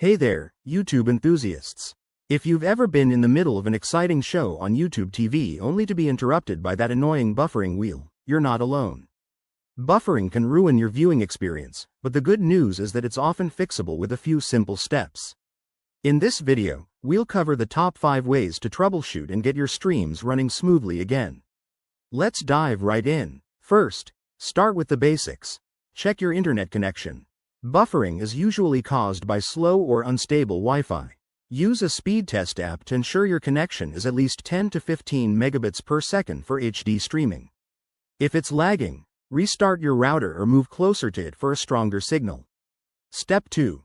Hey there, YouTube enthusiasts. If you've ever been in the middle of an exciting show on YouTube TV only to be interrupted by that annoying buffering wheel, you're not alone. Buffering can ruin your viewing experience, but the good news is that it's often fixable with a few simple steps. In this video, we'll cover the top 5 ways to troubleshoot and get your streams running smoothly again. Let's dive right in. First, start with the basics. Check your internet connection. Buffering is usually caused by slow or unstable Wi-Fi. Use a speed test app to ensure your connection is at least 10 to 15 megabits per second for HD streaming. If it's lagging, restart your router or move closer to it for a stronger signal. Step 2.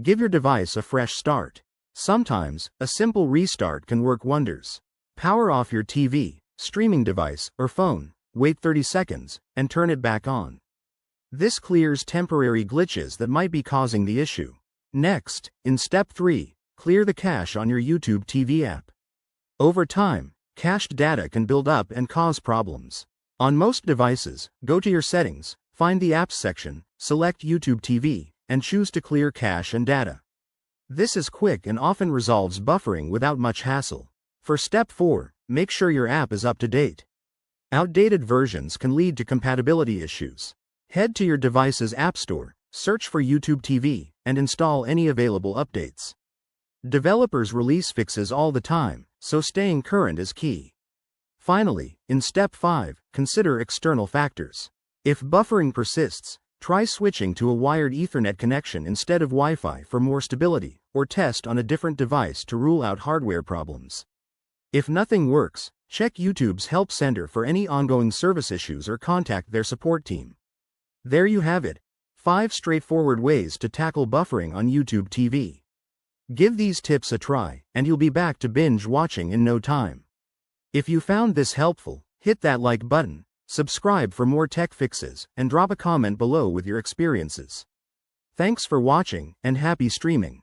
Give your device a fresh start. Sometimes, a simple restart can work wonders. Power off your TV, streaming device, or phone, wait 30 seconds, and turn it back on. This clears temporary glitches that might be causing the issue. Next, in Step 3, clear the cache on your YouTube TV app. Over time, cached data can build up and cause problems. On most devices, go to your settings, find the Apps section, select YouTube TV, and choose to clear cache and data. This is quick and often resolves buffering without much hassle. For Step 4, make sure your app is up to date. Outdated versions can lead to compatibility issues. Head to your device's App Store, search for YouTube TV, and install any available updates. Developers release fixes all the time, so staying current is key. Finally, in Step 5, consider external factors. If buffering persists, try switching to a wired Ethernet connection instead of Wi-Fi for more stability, or test on a different device to rule out hardware problems. If nothing works, check YouTube's Help Center for any ongoing service issues or contact their support team. There you have it, 5 straightforward ways to tackle buffering on YouTube TV. Give these tips a try, and you'll be back to binge watching in no time. If you found this helpful, hit that like button, subscribe for more tech fixes, and drop a comment below with your experiences. Thanks for watching, and happy streaming.